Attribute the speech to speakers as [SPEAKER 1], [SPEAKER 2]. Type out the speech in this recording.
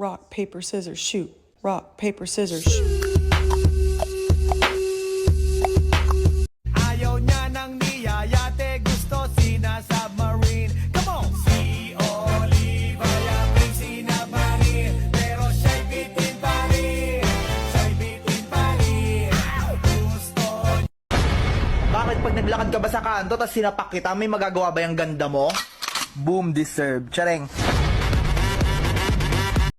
[SPEAKER 1] Rock, paper, scissors, shoot. Rock, paper, scissors, shoot.
[SPEAKER 2] Ayaw niya ng niyayate, gusto sina-submarine. Come on! Si Oliva, yapin sinabmarin, pero siya'y bitin pa rin. Siya'y bitin pa rin. Gusto.
[SPEAKER 3] Bakit pag naglakad ka ba sa kanto tapos sinapak kita, may magagawa ba yung ganda mo? Boom, deserve. Tsareng.